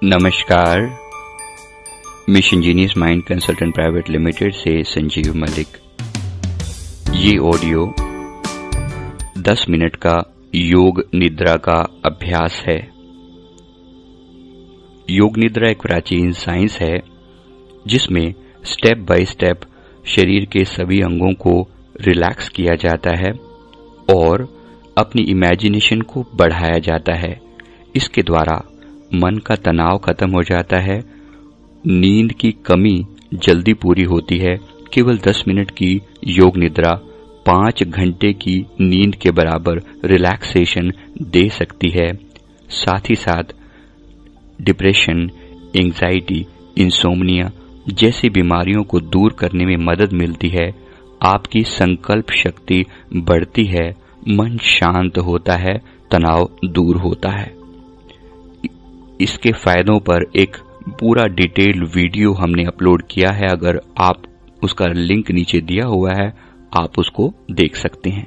नमस्कार। Mission genius mind consultant private limited से संजीव मलिक। ये ऑडियो 10 मिनट का योग निद्रा का अभ्यास है। योग निद्रा एक प्राचीन साइंस है जिसमें स्टेप बाय स्टेप शरीर के सभी अंगों को रिलैक्स किया जाता है और अपनी इमेजिनेशन को बढ़ाया जाता है। इसके द्वारा मन का तनाव खत्म हो जाता है, नींद की कमी जल्दी पूरी होती है। केवल 10 मिनट की योग निद्रा 5 घंटे की नींद के बराबर रिलैक्सेशन दे सकती है। साथ ही साथ डिप्रेशन, एंजाइटी, इंसोम्निया जैसी बीमारियों को दूर करने में मदद मिलती है। आपकी संकल्प शक्ति बढ़ती है, मन शांत होता है, तनाव दूर होता है। इसके फायदों पर एक पूरा डिटेल्ड वीडियो हमने अपलोड किया है। अगर आप उसका लिंक नीचे दिया हुआ है, आप उसको देख सकते हैं।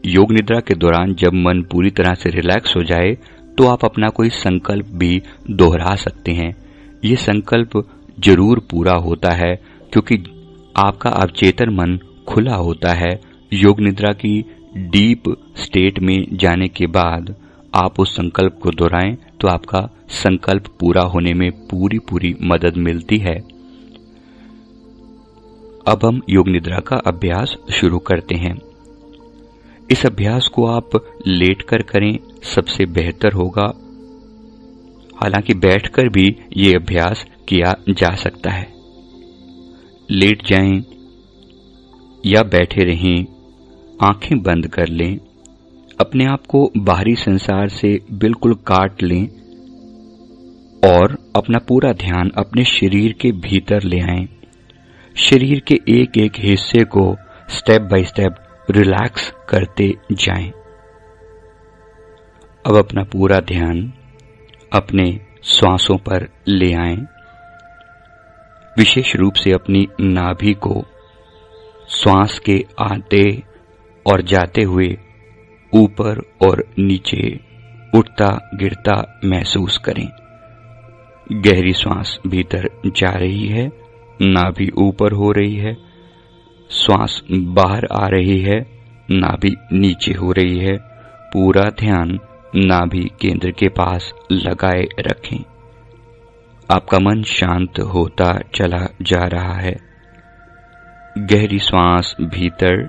योग निद्रा के दौरान जब मन पूरी तरह से रिलैक्स हो जाए तो आप अपना कोई संकल्प भी दोहरा सकते हैं। ये संकल्प जरूर पूरा होता है क्योंकि आपका अवचेतन मन खुला होता है। योग निद्रा की डीप स्टेट में जाने के बाद आप उस संकल्प को दोहराएं तो आपका संकल्प पूरा होने में पूरी मदद मिलती है। अब हम योग निद्रा का अभ्यास शुरू करते हैं। इस अभ्यास को आप लेटकर करें, सबसे बेहतर होगा। हालांकि बैठकर भी ये अभ्यास किया जा सकता है। लेट जाएं या बैठे रहें, आंखें बंद कर लें, अपने आप को बाहरी संसार से बिल्कुल काट लें और अपना पूरा ध्यान अपने शरीर के भीतर ले आएं। शरीर के एक एक हिस्से को स्टेप बाय स्टेप रिलैक्स करते जाएं। अब अपना पूरा ध्यान अपने श्वासों पर ले आएं। विशेष रूप से अपनी नाभि को श्वास के आते और जाते हुए ऊपर और नीचे उठता गिरता महसूस करें। गहरी श्वास भीतर जा रही है, नाभि ऊपर हो रही है, श्वास बाहर आ रही है, नाभि नीचे हो रही है। पूरा ध्यान नाभि केंद्र के पास लगाए रखें। आपका मन शांत होता चला जा रहा है। गहरी श्वास भीतर,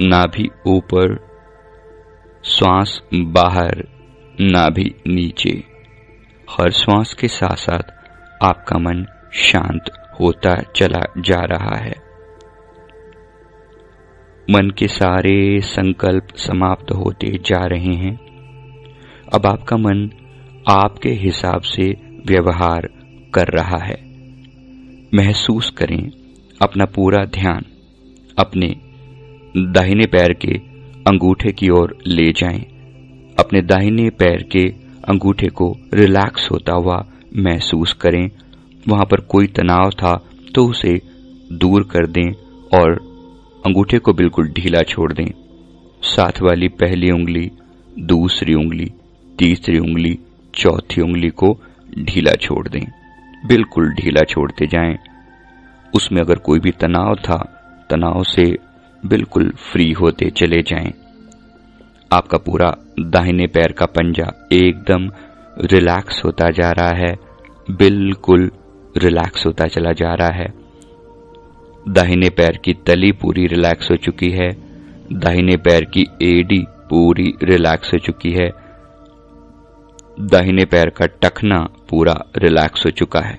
नाभि ऊपर, श्वास बाहर, नाभि नीचे। हर श्वास के साथ साथ आपका मन शांत होता चला जा रहा है। मन के सारे संकल्प समाप्त होते जा रहे हैं। अब आपका मन आपके हिसाब से व्यवहार कर रहा है। महसूस करें, अपना पूरा ध्यान अपने दाहिने पैर के अंगूठे की ओर ले जाएं। अपने दाहिने पैर के अंगूठे को रिलैक्स होता हुआ महसूस करें। वहां पर कोई तनाव था तो उसे दूर कर दें और अंगूठे को बिल्कुल ढीला छोड़ दें। साथ वाली पहली उंगली, दूसरी उंगली, तीसरी उंगली, चौथी उंगली को ढीला छोड़ दें। बिल्कुल ढीला छोड़ते जाएं। उसमें अगर कोई भी तनाव था, तनाव से बिल्कुल फ्री होते चले जाएं। आपका पूरा दाहिने पैर का पंजा एकदम रिलैक्स होता जा रहा है, बिल्कुल रिलैक्स होता चला जा रहा है। दाहिने पैर की तली पूरी रिलैक्स हो चुकी है। दाहिने पैर की एड़ी पूरी रिलैक्स हो चुकी है। दाहिने पैर का टखना पूरा रिलैक्स हो चुका है।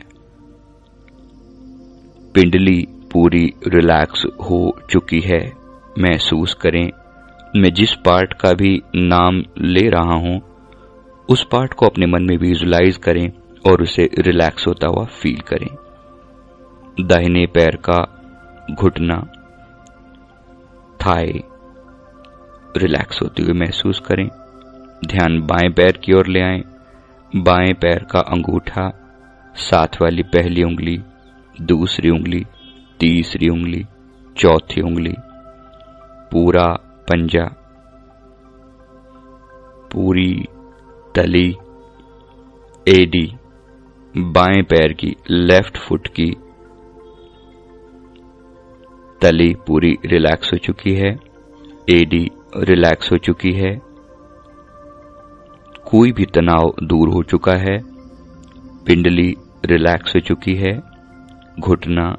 पिंडली पूरी रिलैक्स हो चुकी है। महसूस करें, मैं जिस पार्ट का भी नाम ले रहा हूं उस पार्ट को अपने मन में विजुलाइज करें और उसे रिलैक्स होता हुआ फील करें। दाहिने पैर का घुटना, थाई रिलैक्स होते हुए महसूस करें। ध्यान बाएं पैर की ओर ले आएं। बाएं पैर का अंगूठा, साथ वाली पहली उंगली, दूसरी उंगली, तीसरी उंगली, चौथी उंगली, पूरा पंजा, पूरी तली, एडी, बाएं पैर की, लेफ्ट फुट की तली पूरी रिलैक्स हो चुकी है, एडी रिलैक्स हो चुकी है, कोई भी तनाव दूर हो चुका है, पिंडली रिलैक्स हो चुकी है, घुटना,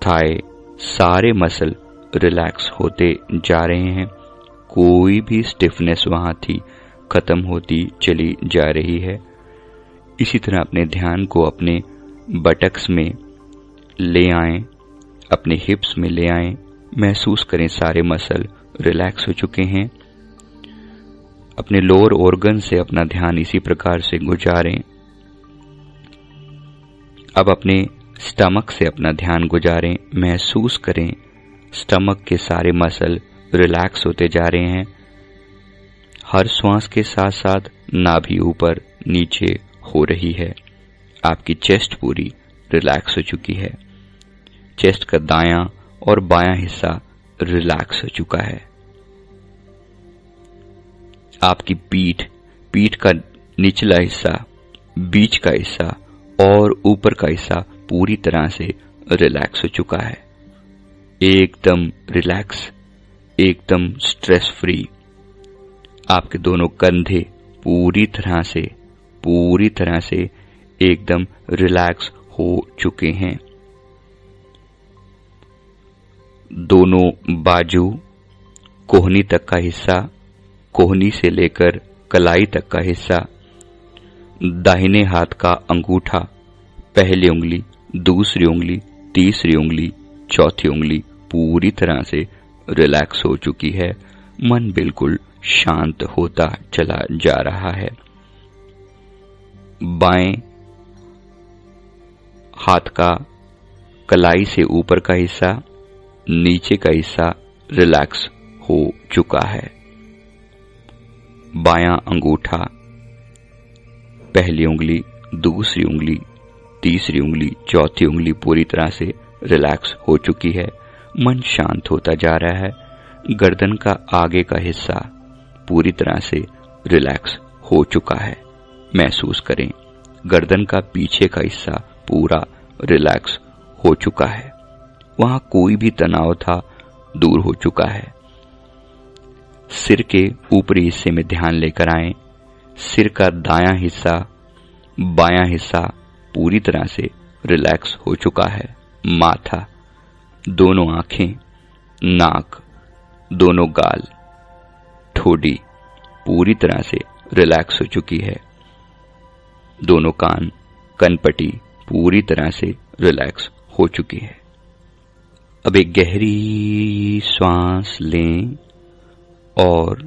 थाई, सारे मसल रिलैक्स होते जा रहे हैं, कोई भी स्टिफनेस वहां थी खत्म होती चली जा रही है। इसी तरह अपने ध्यान को अपने बटक्स में ले आएं, अपने हिप्स में ले आएं, महसूस करें सारे मसल रिलैक्स हो चुके हैं। अपने लोअर ऑर्गन से अपना ध्यान इसी प्रकार से गुजारें। अब अपने स्टमक से अपना ध्यान गुजारें, महसूस करें स्टमक के सारे मसल रिलैक्स होते जा रहे हैं। हर श्वास के साथ साथ नाभि ऊपर नीचे हो रही है। आपकी चेस्ट पूरी रिलैक्स हो चुकी है, चेस्ट का दायां और बायां हिस्सा रिलैक्स हो चुका है। आपकी पीठ का निचला हिस्सा, बीच का हिस्सा और ऊपर का हिस्सा पूरी तरह से रिलैक्स हो चुका है। एकदम रिलैक्स, एकदम स्ट्रेस फ्री। आपके दोनों कंधे पूरी तरह से एकदम रिलैक्स हो चुके हैं। दोनों बाजू, कोहनी तक का हिस्सा, कोहनी से लेकर कलाई तक का हिस्सा, दाहिने हाथ का अंगूठा, पहली उंगली, दूसरी उंगली, तीसरी उंगली, चौथी उंगली पूरी तरह से रिलैक्स हो चुकी है। मन बिल्कुल शांत होता चला जा रहा है। बाएं हाथ का कलाई से ऊपर का हिस्सा, नीचे का हिस्सा रिलैक्स हो चुका है। बायां अंगूठा, पहली उंगली, दूसरी उंगली, तीसरी उंगली, चौथी उंगली पूरी तरह से रिलैक्स हो चुकी है। मन शांत होता जा रहा है। गर्दन का आगे का हिस्सा पूरी तरह से रिलैक्स हो चुका है। महसूस करें गर्दन का पीछे का हिस्सा पूरा रिलैक्स हो चुका है। वहां कोई भी तनाव था दूर हो चुका है। सिर के ऊपरी हिस्से में ध्यान लेकर आएं। सिर का दायां हिस्सा, बायां हिस्सा पूरी तरह से रिलैक्स हो चुका है। माथा, दोनों आंखें, नाक, दोनों गाल, ठोडी पूरी तरह से रिलैक्स हो चुकी है। दोनों कान, कनपट्टी पूरी तरह से रिलैक्स हो चुकी है। अब एक गहरी श्वास लें और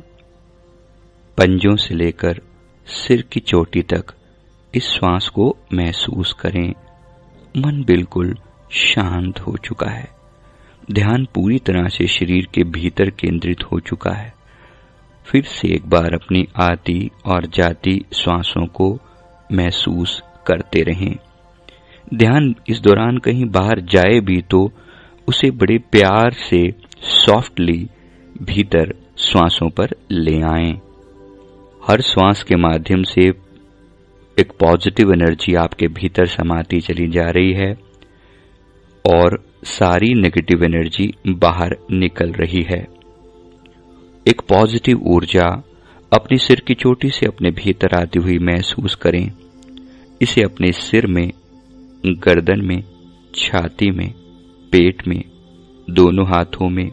पंजों से लेकर सिर की चोटी तक इस श्वास को महसूस करें। मन बिल्कुल शांत हो चुका है। ध्यान पूरी तरह से शरीर के भीतर केंद्रित हो चुका है। फिर से एक बार अपनी आती और जाती श्वासों को महसूस करते रहें। ध्यान इस दौरान कहीं बाहर जाए भी तो उसे बड़े प्यार से सॉफ्टली भीतर श्वासों पर ले आएं। हर श्वास के माध्यम से एक पॉजिटिव एनर्जी आपके भीतर समाती चली जा रही है और सारी नेगेटिव एनर्जी बाहर निकल रही है। एक पॉजिटिव ऊर्जा अपनी सिर की चोटी से अपने भीतर आती हुई महसूस करें। इसे अपने सिर में, गर्दन में, छाती में, पेट में, दोनों हाथों में,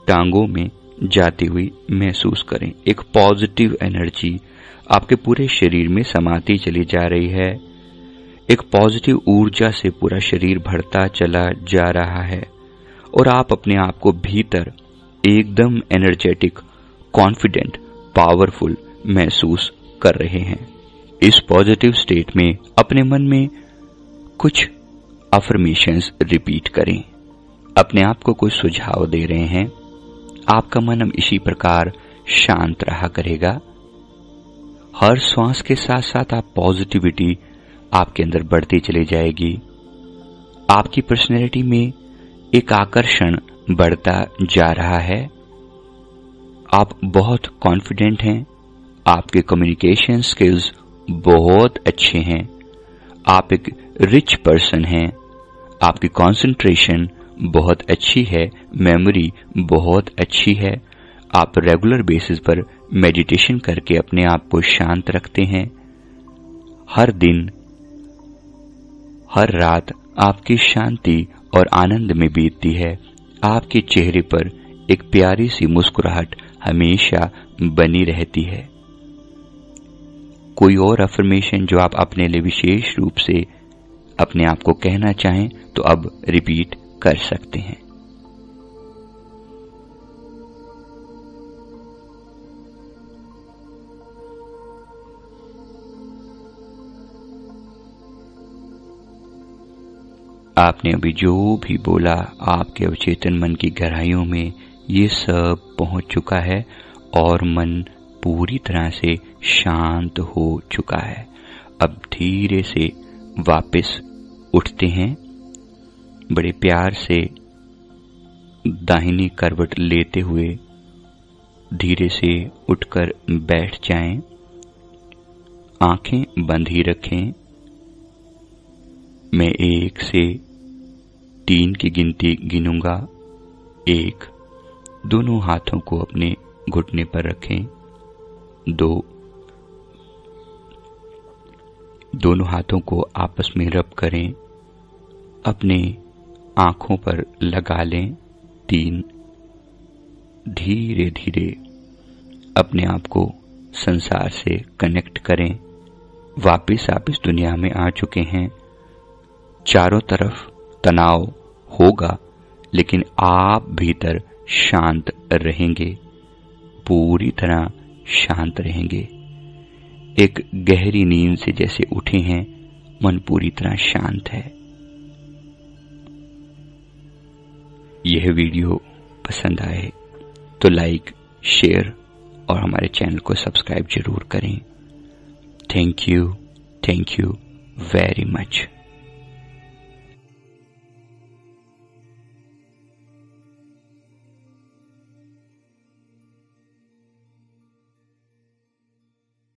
टांगों में जाती हुई महसूस करें। एक पॉजिटिव एनर्जी आपके पूरे शरीर में समाती चली जा रही है। एक पॉजिटिव ऊर्जा से पूरा शरीर भरता चला जा रहा है और आप अपने आप को भीतर एकदम एनर्जेटिक, कॉन्फिडेंट, पावरफुल महसूस कर रहे हैं। इस पॉजिटिव स्टेट में अपने मन में कुछ अफर्मेशंस रिपीट करें। अपने आप को कुछ सुझाव दे रहे हैं। आपका मन इसी प्रकार शांत रहा करेगा। हर श्वास के साथ साथ आप पॉजिटिविटी आपके अंदर बढ़ती चली जाएगी। आपकी पर्सनैलिटी में एक आकर्षण बढ़ता जा रहा है। आप बहुत कॉन्फिडेंट हैं। आपके कम्युनिकेशन स्किल्स बहुत अच्छे हैं। आप एक रिच पर्सन हैं, आपकी कंसंट्रेशन बहुत अच्छी है, मेमोरी बहुत अच्छी है, आप रेगुलर बेसिस पर मेडिटेशन करके अपने आप को शांत रखते हैं। हर दिन हर रात आपकी शांति और आनंद में बीतती है। आपके चेहरे पर एक प्यारी सी मुस्कुराहट हमेशा बनी रहती है। कोई और अफर्मेशन जो आप अपने लिए विशेष रूप से अपने आप को कहना चाहें तो अब रिपीट कर सकते हैं। आपने अभी जो भी बोला, आपके अवचेतन मन की गहराइयों में ये सब पहुंच चुका है और मन पूरी तरह से शांत हो चुका है। अब धीरे से वापस उठते हैं, बड़े प्यार से दाहिनी करवट लेते हुए धीरे से उठकर बैठ जाएं, आंखें बंद ही रखें। मैं 1 से 3 की गिनती गिनूंगा। 1, दोनों हाथों को अपने घुटने पर रखें। 2, दोनों हाथों को आपस में रब करें, अपने आंखों पर लगा लें। 3, धीरे धीरे अपने आप को संसार से कनेक्ट करें। वापिस आप इस दुनिया में आ चुके हैं। चारों तरफ तनाव होगा, लेकिन आप भीतर शांत रहेंगे, पूरी तरह शांत रहेंगे। एक गहरी नींद से जैसे उठे हैं, मन पूरी तरह शांत है। यह वीडियो पसंद आए तो लाइक, शेयर और हमारे चैनल को सब्सक्राइब जरूर करें। Thank you very much.